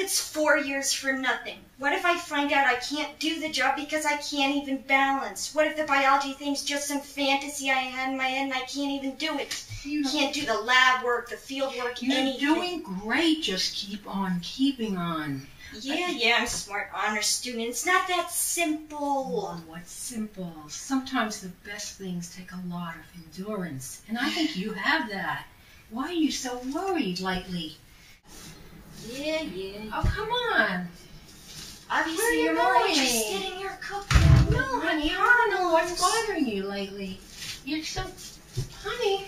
it's 4 years for nothing? What if I find out I can't do the job because I can't even balance? What if the biology thing's just some fantasy I had in my head and I can't even do it? You can't do the lab work, the field work, anything. You're doing great. Just keep on keeping on. Yeah, I'm a smart honor student. It's not that simple. Oh, what's simple? Sometimes the best things take a lot of endurance. And I think you have that. Why are you so worried lately? Yeah. Oh, come on. Obviously, you're more interested in your cooking. No, honey, I don't know what's bothering you lately. You're so... Honey...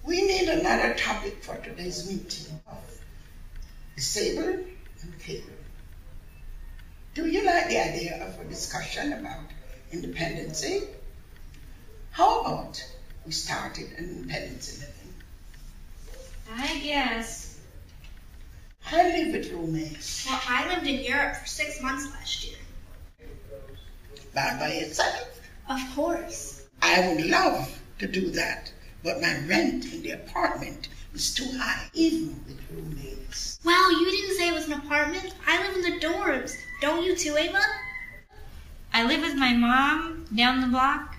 We need another topic for today's meeting of disabled and capable. Do you like the idea of a discussion about independency? How about we started an independence living? I guess. I live with roommates. Well, I lived in Europe for 6 months last year. That by itself? Of course. I would love to do that, but my rent in the apartment is too high, even with roommates. Wow, you didn't say it was an apartment. I live in the dorms. Don't you too, Ava? I live with my mom down the block.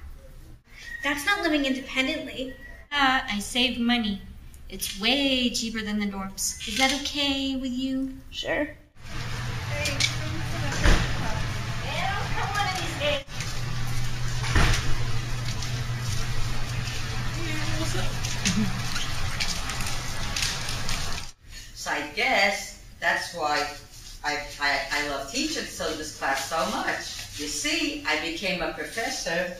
That's not living independently. I save money. It's way cheaper than the dorms. Is that okay with you? Sure. So I guess that's why I love teaching this class so much. You see, I became a professor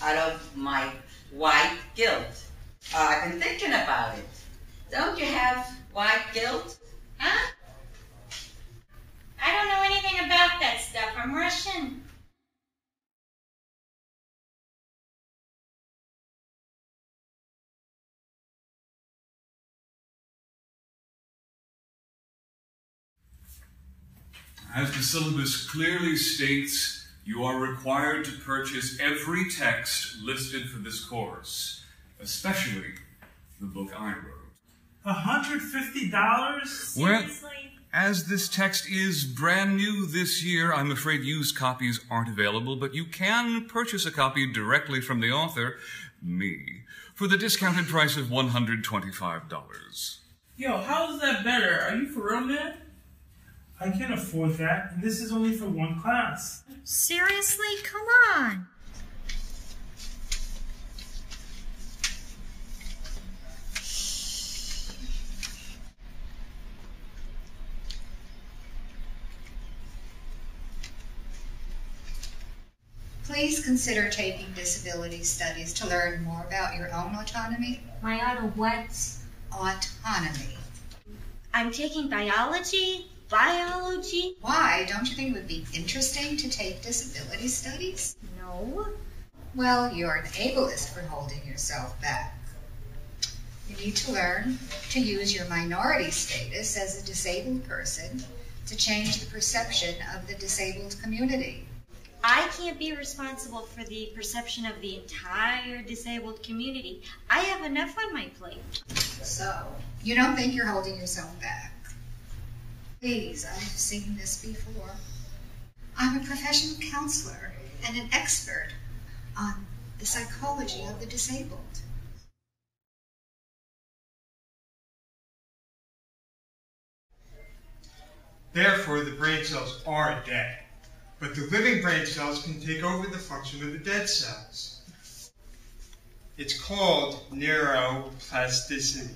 out of my white guilt. I've been thinking about it. Don't you have white guilt? Huh? I don't know anything about that stuff. I'm Russian. As the syllabus clearly states, you are required to purchase every text listed for this course, especially the book I wrote. $150? Well, as this text is brand new this year, I'm afraid used copies aren't available, but you can purchase a copy directly from the author, me, for the discounted price of $125. Yo, how is that better? Are you for real, man? I can't afford that, and this is only for one class. Seriously? Come on. Please consider taking disability studies to learn more about your own autonomy. My auto what? Autonomy. I'm taking biology. Why? Don't you think it would be interesting to take disability studies? No. Well, you're an ableist for holding yourself back. You need to learn to use your minority status as a disabled person to change the perception of the disabled community. I can't be responsible for the perception of the entire disabled community. I have enough on my plate. So, you don't think you're holding yourself back? Please, I've seen this before. I'm a professional counselor and an expert on the psychology of the disabled. Therefore, the brain cells are dead, but the living brain cells can take over the function of the dead cells. It's called neuroplasticity.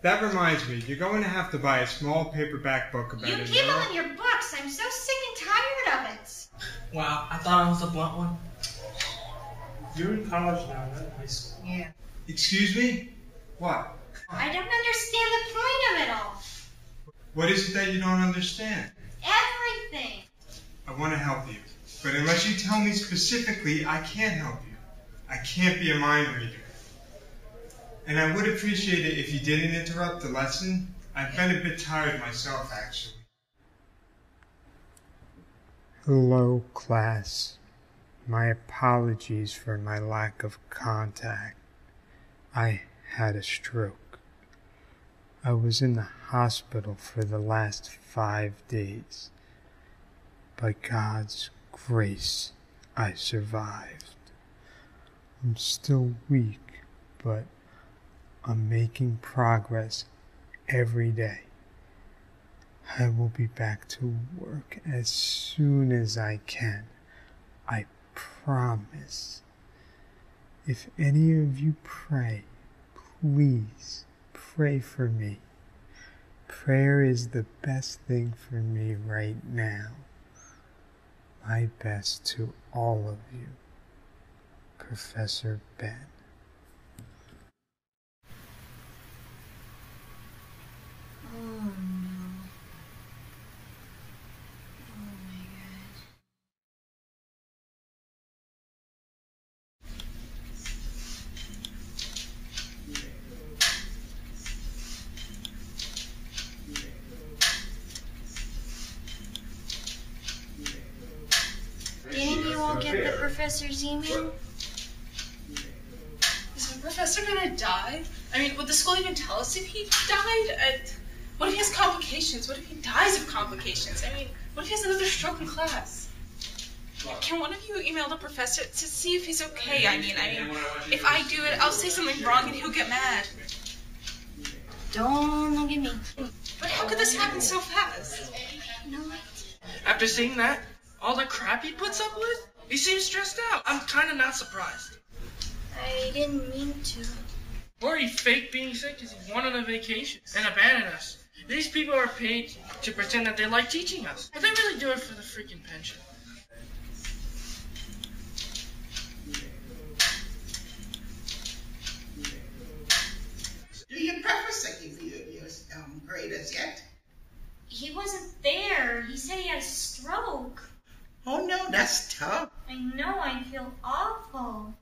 That reminds me, you're going to have to buy a small paperback book about it. You keep on your books. I'm so sick and tired of it. Wow, I thought I was a blunt one. You're in college now, not in high school. Yeah. Excuse me? What? I don't understand the point of it all. What is it that you don't understand? Everything. I want to help you, but unless you tell me specifically, I can't help you. I can't be a mind reader. And I would appreciate it if you didn't interrupt the lesson. I've been a bit tired myself, actually. Hello, class. My apologies for my lack of contact. I had a stroke. I was in the hospital for the last 5 days. By God's grace, I survived. I'm still weak, but I'm making progress every day. I will be back to work as soon as I can. I promise. If any of you pray, please pray for me. Prayer is the best thing for me right now. My best to all of you. Professor Ben. Oh no. Oh my God. Didn't you all get the professor's email? Is the professor gonna die? I mean, would the school even tell us if he died? What if he has complications? What if he dies of complications? I mean, what if he has another stroke in class? Can one of you email the professor to see if he's okay? I mean, if I do it, I'll say something wrong and he'll get mad. Don't look at me. But how could this happen so fast? No. After seeing that, all the crap he puts up with, he seems stressed out. I'm kind of not surprised. I didn't mean to. Or he faked being sick because he went on a vacation and abandoned us. These people are paid to pretend that they like teaching us. But they really do it for the freaking pension. Do your professor give you your graders yet? He wasn't there. He said he had a stroke. Oh no, that's tough. I know, I feel awful.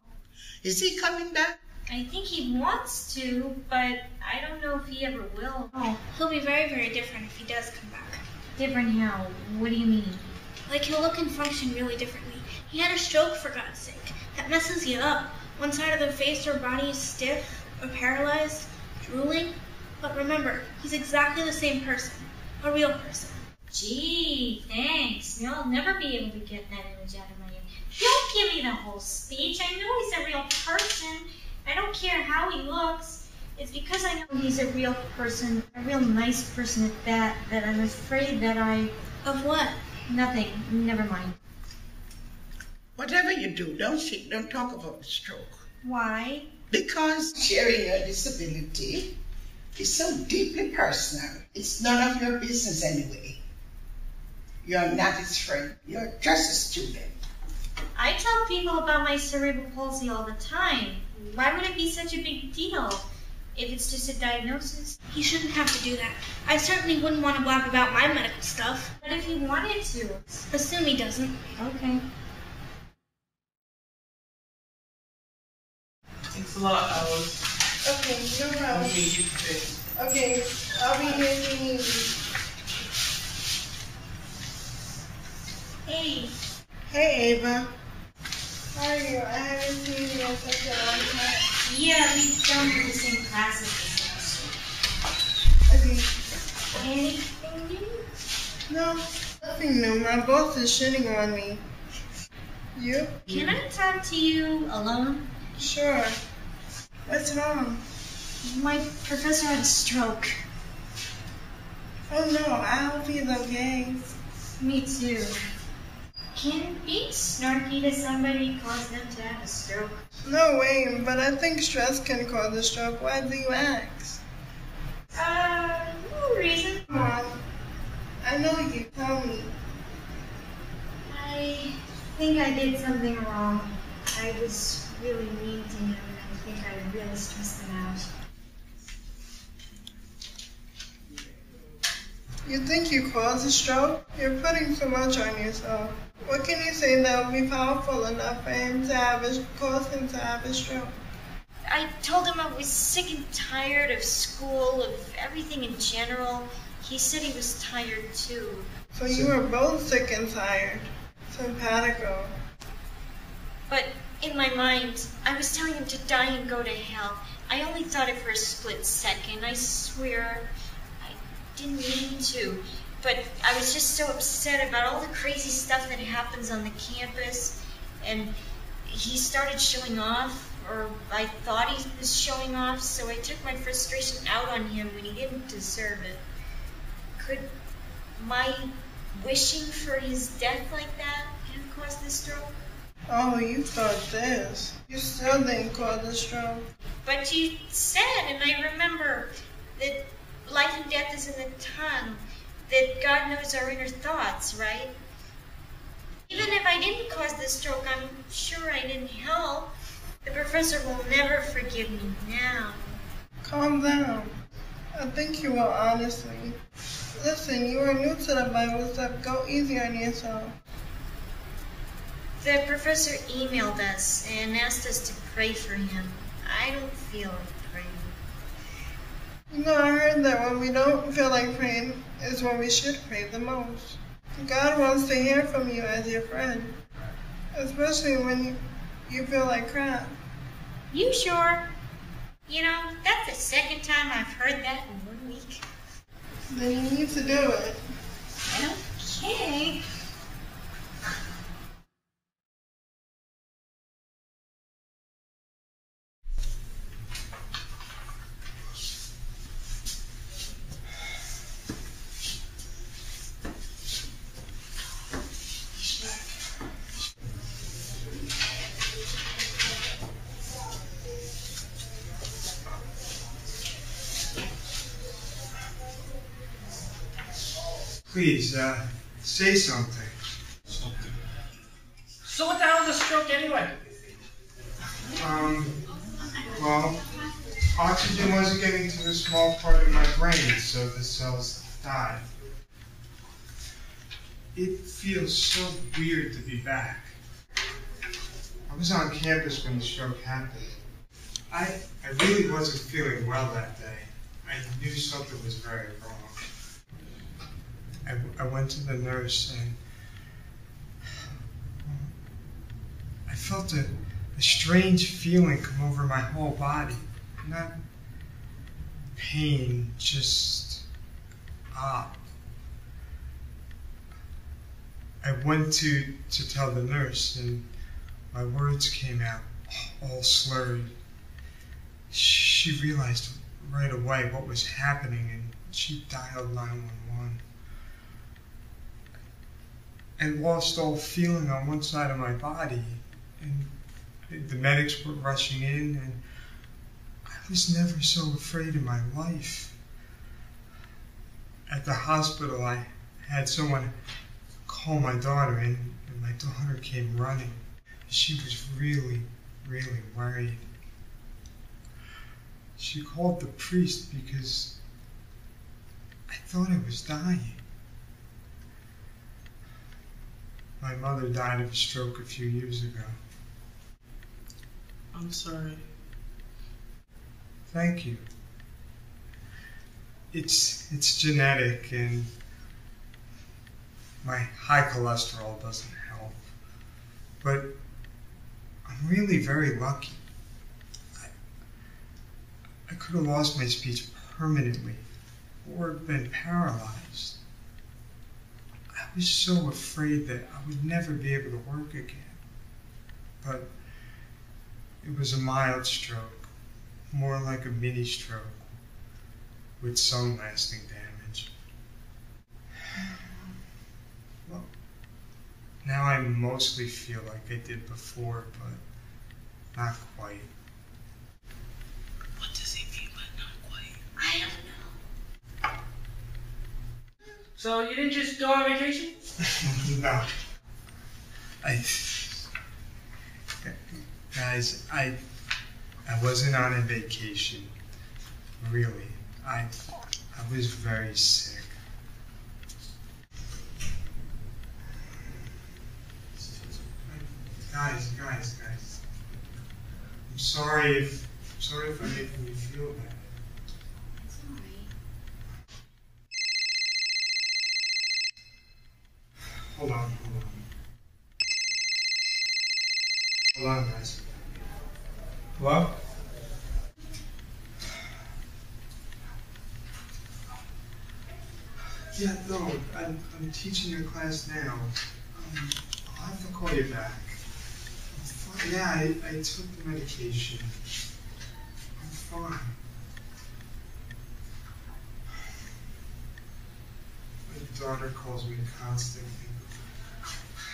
Is he coming back? I think he wants to, but I don't know if he ever will. Oh, he'll be very, very different if he does come back. Different how? What do you mean? Like, he'll look and function really differently. He had a stroke, for God's sake. That messes you up. One side of the face or body is stiff or paralyzed, drooling. But remember, he's exactly the same person. A real person. Gee, thanks. You'll never be able to get that image out of my head. Don't give me the whole speech. I know he's a real person. I don't care how he looks. It's because I know he's a real person, a real nice person at that I'm afraid that I... Of what? Nothing. Never mind. Whatever you do, don't talk about the stroke. Why? Because sharing your disability is so deeply personal. It's none of your business anyway. You're not his friend. You're just a student. I tell people about my cerebral palsy all the time. Why would it be such a big deal if it's just a diagnosis? He shouldn't have to do that. I certainly wouldn't want to blab about my medical stuff. But if he wanted to? Assume he doesn't. Okay. Thanks a lot, Alice. Okay, no problem. Okay, I'll be here if you need me. Hey. Hey, Ava. How are you? I haven't seen you in such a long time. Yeah, we don't do the same classes this semester. Okay. Anything new? No, nothing new. My boss is shitting on me. You? Can I talk to you alone? Sure. What's wrong? My professor had a stroke. Oh no, I hope he's okay. Me too. Can being snarky to somebody cause them to have a stroke? No way, but I think stress can cause a stroke. Why do you ask? No reason. Mom, I know you. Tell me. I think I did something wrong. I was really mean to him, and I think I really stressed him out. You think you caused a stroke? You're putting so much on yourself. What can you say that will be powerful enough for him to cause him to have a stroke? I told him I was sick and tired of school, of everything in general. He said he was tired too. So you were both sick and tired? simpatico. But in my mind, I was telling him to die and go to hell. I only thought it for a split second. I swear, I didn't mean to. But I was just so upset about all the crazy stuff that happens on the campus. And he started showing off, or I thought he was showing off, so I took my frustration out on him when he didn't deserve it. Could my wishing for his death like that have caused the stroke? Oh, you thought this. You still didn't cause the stroke. But you said, and I remember, that life and death is in the tongue, that God knows our inner thoughts, right? Even if I didn't cause the stroke, I'm sure I didn't help. The professor will never forgive me now. Calm down. I think you will, honestly. Listen, you are new to the Bible stuff. Go easy on yourself. The professor emailed us and asked us to pray for him. I don't feel like praying. You know, I heard that when we don't feel like praying is when we should pray the most. God wants to hear from you as your friend, especially when you feel like crap. You sure? You know, that's the second time I've heard that in 1 week. Then you need to do it. Okay. Please, say something. So what the hell is a stroke anyway? Well, oxygen wasn't getting to the small part of my brain, so the cells died. It feels so weird to be back. I was on campus when the stroke happened. I really wasn't feeling well that day. I knew something was very wrong. I went to the nurse and I felt a strange feeling come over my whole body. Not pain, just odd. I went to tell the nurse and my words came out all slurred. She realized right away what was happening and she dialed 911. I lost all feeling on one side of my body, and the medics were rushing in, and I was never so afraid in my life. At the hospital, I had someone call my daughter, and my daughter came running. She was really, really worried. She called the priest because I thought I was dying. My mother died of a stroke a few years ago. I'm sorry. Thank you. It's genetic and my high cholesterol doesn't help. But I'm really very lucky. I could have lost my speech permanently or been paralyzed. I was so afraid that I would never be able to work again. But it was a mild stroke, more like a mini stroke, with some lasting damage. Well, now I mostly feel like I did before, but not quite. What does he mean by not quite? I don't know. So you didn't just go on vacation? No. Guys, I wasn't on a vacation. Really. I was very sick. Guys. I'm sorry if I'm making you feel bad. It's alright. Hold on. Hold on, guys. Hello? Yeah, no, I'm teaching your class now. I'll have to call you back. Yeah, I took the medication. I'm fine. My daughter calls me constantly.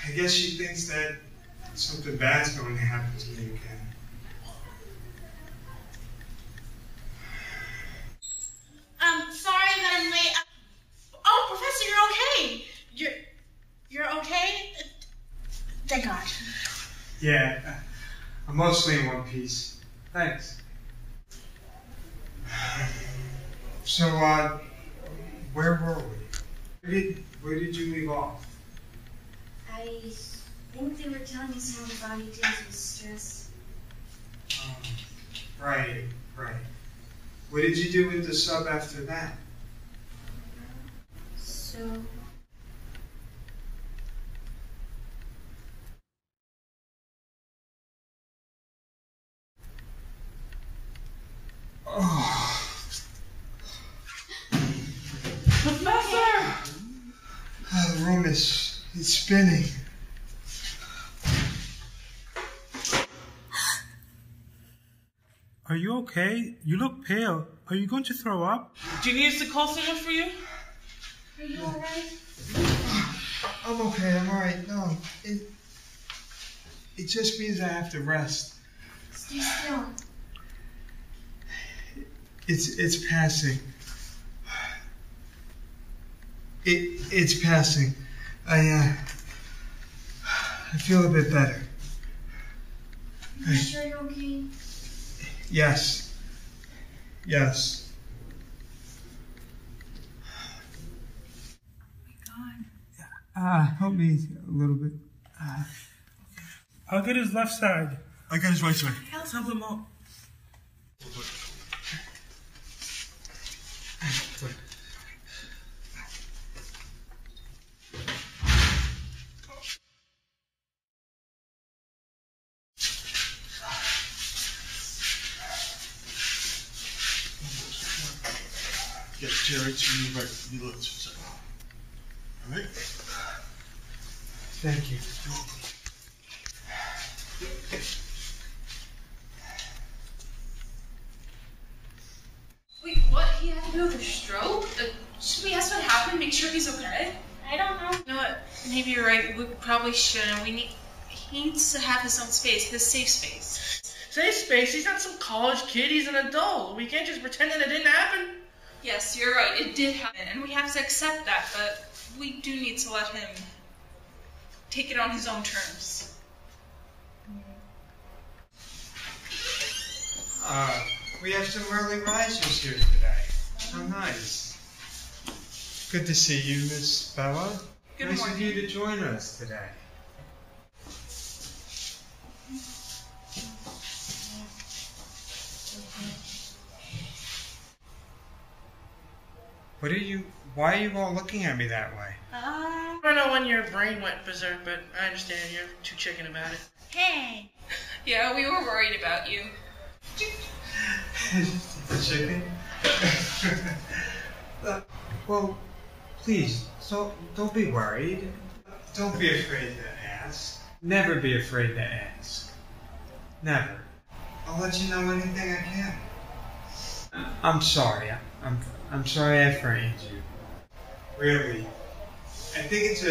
I guess she thinks that something bad's going to happen to me again. Sorry that I'm late. Oh, Professor, you're okay. You're okay? Thank God. Yeah, I'm mostly in one piece. Thanks. So, where were we? Where did you leave off? I think they were telling us how the body deals with stress. Right. What did you do with the sub after that? So... Professor! The room is spinning. Are you okay? You look pale. Are you going to throw up? Do you need us to call someone for you? Are you alright? I'm okay, I'm alright. No, it just means I have to rest. Stay still. It's passing. It's passing. I feel a bit better. Are you sure you're okay? Yes. Help me a little bit. I'll get his left side. I got his right side. Let's help him up. Get Jerry to me right. You look. All right. Thank you. Wait, what? He had to do with a stroke? Should we ask what happened? Make sure he's okay? I don't know. You know what? Maybe you're right. We probably shouldn't. He needs to have his own space, his safe space. Safe space? He's not some college kid. He's an adult. We can't just pretend that it didn't happen. Yes, you're right. It did happen, and we have to accept that, but we do need to let him take it on his own terms. We have some early risers here today. How nice. Good to see you, Miss Bella. Good nice morning. of you to join us today. Why are you all looking at me that way? I don't know when your brain went berserk, but I understand you're too chicken about it. Hey! Yeah, we were worried about you. The chicken? Well, please, don't be worried. Don't be afraid to ask. Never be afraid to ask. Never. I'll let you know anything I can. I'm sorry. I'm sorry I frightened you. Really. I think it's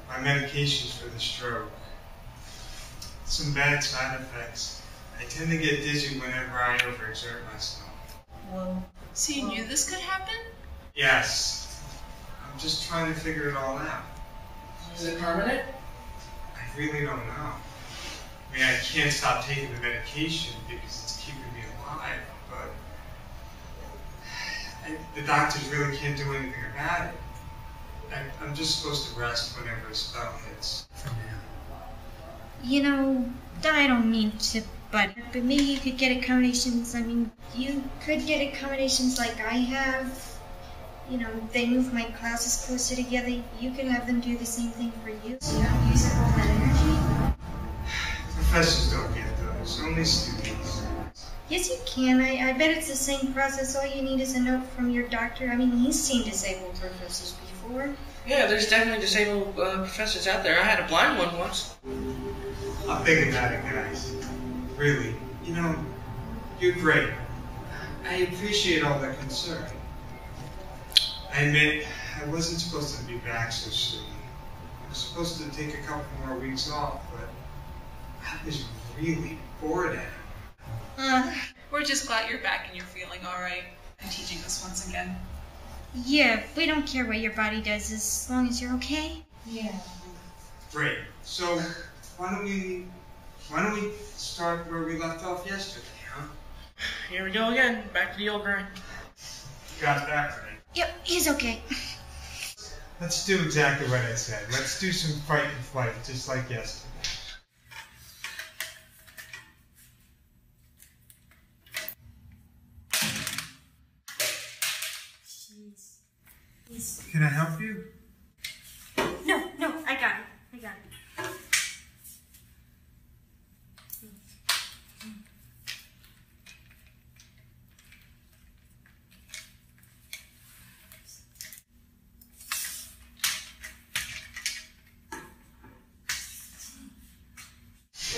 my medications for the stroke. Some bad side effects. I tend to get dizzy whenever I overexert myself. So you knew this could happen? Yes. I'm just trying to figure it all out. Is it permanent? I really don't know. I mean, I can't stop taking the medication because it's keeping me alive, but the doctors really can't do anything about it. I'm just supposed to rest whenever a spell hits. For now. You know, I don't mean to, but maybe you could get accommodations. I mean, you could get accommodations like I have. You know, they move my classes closer together. You could have them do the same thing for you, so you don't use up all that energy. The Professors don't get those, only students. Yes, you can. I bet it's the same process. All you need is a note from your doctor. I mean, he's seen disabled professors before. Yeah, there's definitely disabled professors out there. I had a blind one once. I'm thinking about it, guys. Really, you know, you're great. I appreciate all the concern. I admit, I wasn't supposed to be back so soon. I was supposed to take a couple more weeks off, but I was really bored at it. We're just glad you're back and you're feeling alright and teaching us once again. Yeah, we don't care what your body does as long as you're okay. Yeah. Great. So, why don't we start where we left off yesterday, huh? Here we go again. Back to the old grind. Got that right. Yep, he's okay. Let's do exactly what I said. Let's do some fight and flight, just like yesterday. Can I help you? No, I got it.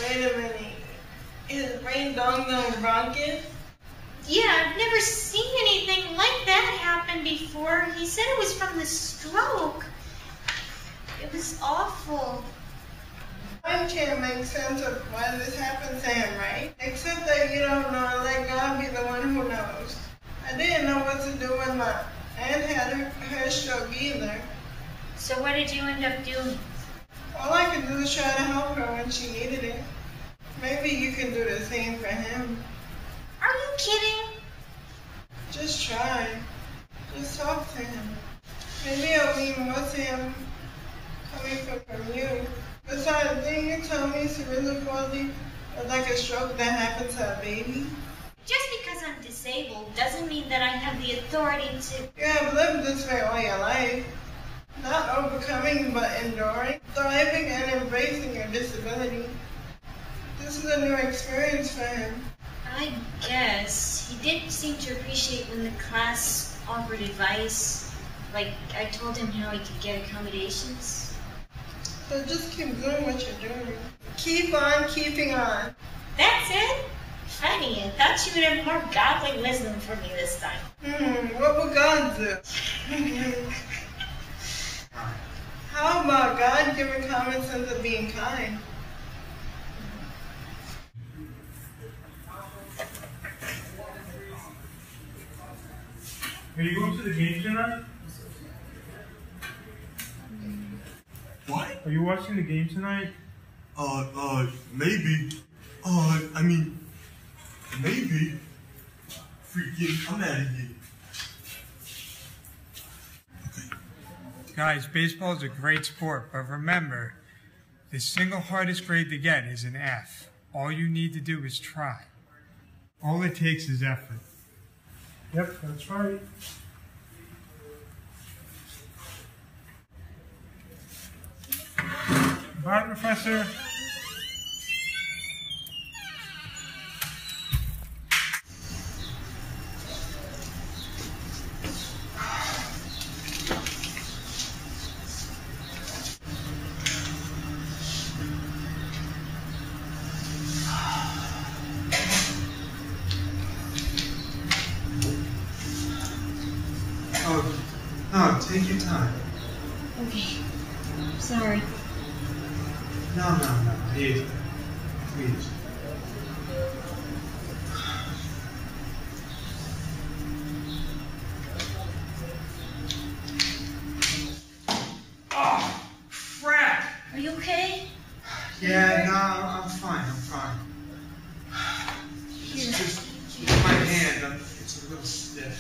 Wait a minute. Is Rain Dong gonna bronchus? Yeah, I've never seen anything like that happen before. He said it was from the stroke. It was awful. I can't make sense of why this happened to him, right? Except that you don't know, let God be the one who knows. I didn't know what to do when my aunt had her stroke either. So what did you end up doing? All I could do was try to help her when she needed it. Maybe you can do the same for him. Are you kidding? Just try. Just talk to him. Maybe I'll mean more to him coming from you. Besides, didn't you tell me cerebral palsy was like a stroke that happened to a baby? Just because I'm disabled doesn't mean that I have the authority to... You have lived this way all your life. Not overcoming, but enduring, thriving, and embracing your disability. This is a new experience for him. I guess. He didn't seem to appreciate when the class offered advice. Like, I told him how he could get accommodations. So just keep doing what you're doing. Keep on keeping on. That's it? Funny, I thought you would have more godly wisdom for me this time. What would God do? How about God giving common sense of being kind? Are you going to the game tonight? What? Are you watching the game tonight? Maybe. Maybe. Freaking, I'm out of here. Guys, baseball is a great sport, but remember, the single hardest grade to get is an F. All you need to do is try. All it takes is effort. Yep, that's right. Bye, Professor. Oh, take your time. Okay. Sorry. No. Please. Oh, crap! Are you okay? Yeah, no, I'm fine. Here. Just my hand, it's a little stiff.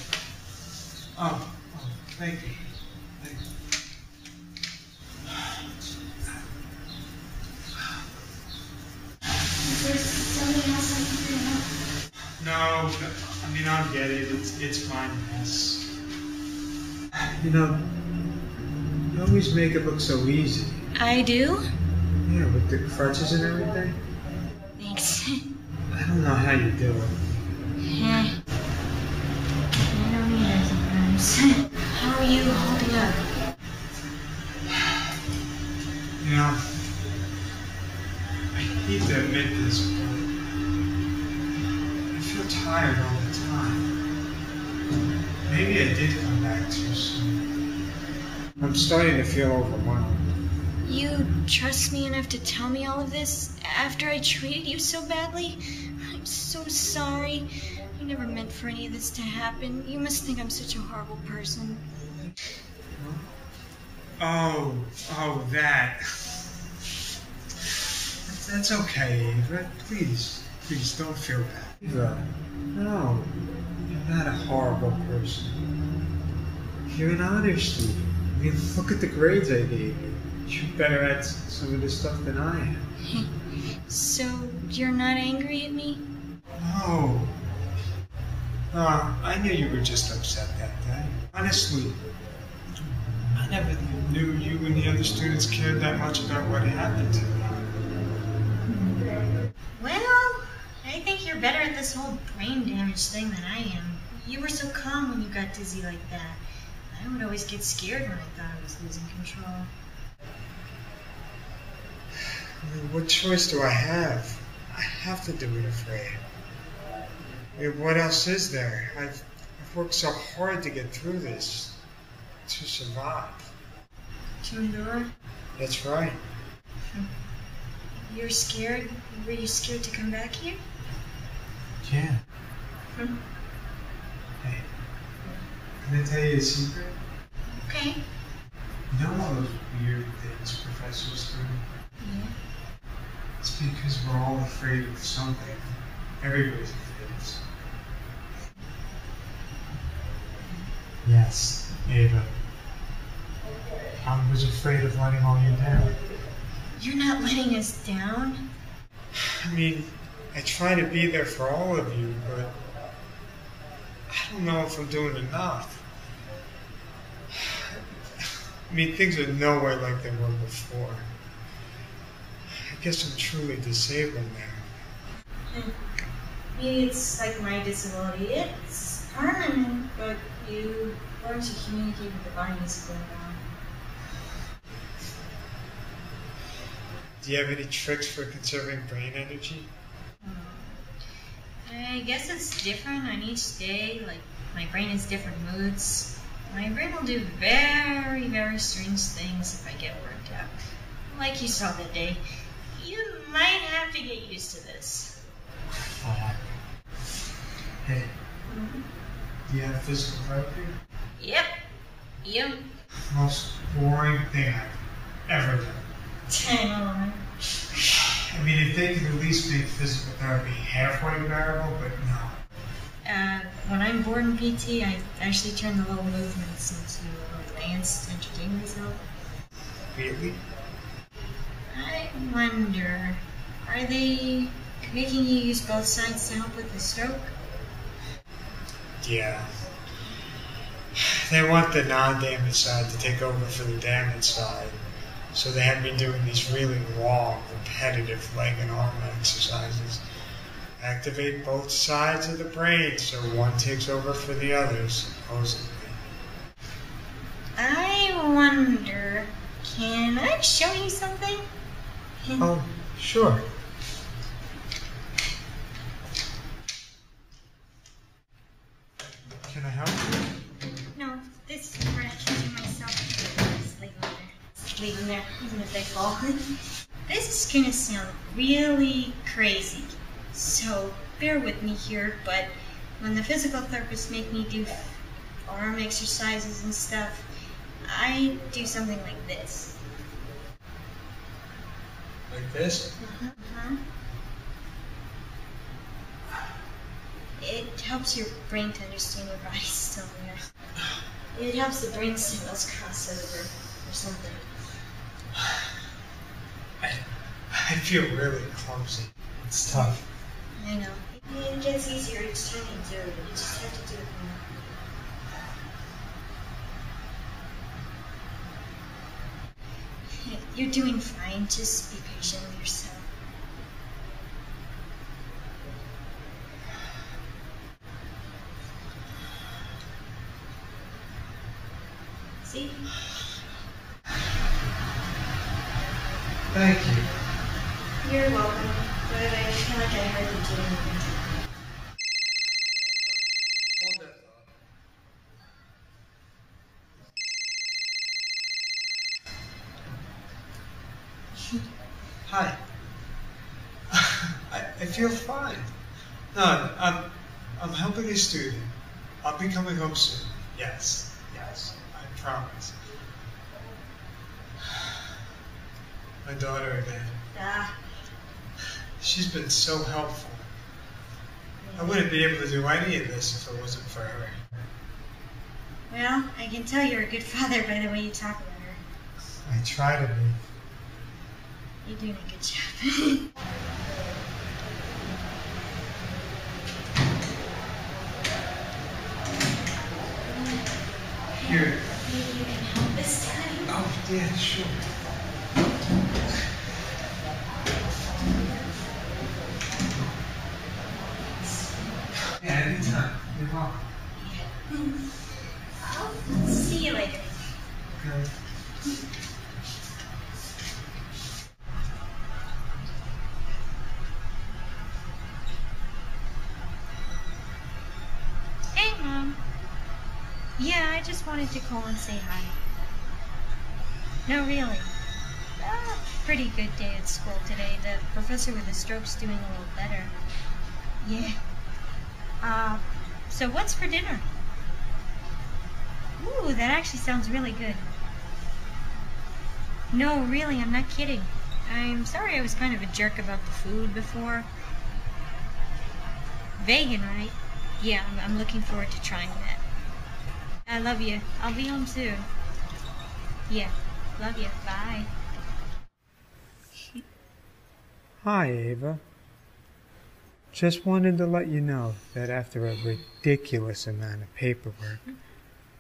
Oh, thank you. Is there something else I can do to help? No, I mean, I'll get it. It's my mess. You know, you always make it look so easy. I do? Yeah, with the crutches and everything. I don't know how you do it. I don't either sometimes. How are you holding up? You know, I hate to admit this, but I feel tired all the time. Maybe I did come back too soon. I'm starting to feel overwhelmed. You trust me enough to tell me all of this after I treated you so badly? I'm so sorry. I never meant for any of this to happen. You must think I'm such a horrible person. Oh, that. That's okay, Ava. Please don't feel bad. Ava, no, you're not a horrible person. You're an honor student. I mean, look at the grades I gave you. You're better at some of this stuff than I am. So, you're not angry at me? No. I knew you were just upset that day. Honestly, I never knew you and the other students cared that much about what happened to me. Well, I think you're better at this whole brain damage thing than I am. You were so calm when you got dizzy like that. I would always get scared when I thought I was losing control. I mean, what choice do I have? I have to do it afraid. I mean, what else is there? I've worked so hard to get through this, to survive. To endure? That's right. You're scared? Were you scared to come back here? Yeah. Hey, can I tell you a secret? Okay. You know all those weird things professors do? Yeah. It's because we're all afraid of something. Everybody's afraid of something. Yes, Ava. I was afraid of letting all you down. You're not letting us down? I mean, I try to be there for all of you, but I don't know if I'm doing enough. I mean, things are nowhere like they were before. I guess I'm truly disabled now. Maybe it's like my disability. It's permanent, but you learn to communicate with the bodies going on. Do you have any tricks for conserving brain energy? I guess it's different on each day. Like, my brain has different moods. My brain will do very, very strange things if I get worked out. Like you saw that day. You might have to get used to this. Hey, do you have physical therapy? Yep. Most boring thing I've ever done. I mean, if they could at least make physical therapy halfway bearable, but no. When I'm bored in PT, I actually turn the little movements into a little dance to entertain myself. Really? I wonder, are they making you use both sides to help with the stroke? Yeah. They want the non-damaged side to take over for the damaged side. So they have me doing these really long, repetitive leg and arm exercises. Activate both sides of the brain so one takes over for the other, supposedly. I wonder, can I show you something? Oh, sure. Can I help you? No, this part I can do myself. Just leave them there. Just leave them there, even if they fall. This is gonna sound really crazy, so bear with me here, but when the physical therapists make me do arm exercises and stuff, I do something like this. Like this? It helps your brain to understand your body's still there. It helps the brain signals cross over or something. I feel really clumsy. It's tough. I know. It gets easier each time you do it. You just have to do it more. You're doing fine. Just be patient with yourself. See? Thank you. You're welcome. But I feel like I heard you doing Hi. I feel fine. No, I'm helping a student. I'll be coming home soon. Yes, I promise. My daughter again. She's been so helpful. I wouldn't be able to do any of this if it wasn't for her. Well, I can tell you're a good father by the way you talk about her. I try to be. You're doing a good job. Here. Maybe you can help this time. Oh, yeah, sure. Yeah, anytime. You're welcome. I'll see you later. Okay. Hey, Mom. Yeah, I just wanted to call and say hi. No, really. Pretty good day at school today. The professor with the stroke's doing a little better. Yeah. So what's for dinner? Ooh, that actually sounds really good. No, really, I'm not kidding. I'm sorry I was kind of a jerk about the food before. Vegan, right? Yeah, I'm looking forward to trying that. I love you. I'll be home soon. Yeah, love you. Bye. Hi, Ava. Just wanted to let you know that after a ridiculous amount of paperwork,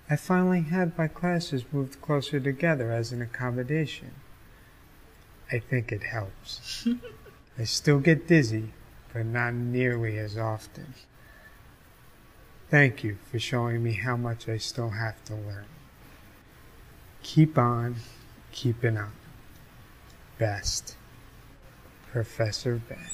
I finally had my classes moved closer together as an accommodation. I think it helps. I still get dizzy, but not nearly as often. Thank you for showing me how much I still have to learn. Keep on, keeping on. Best, Professor Ben.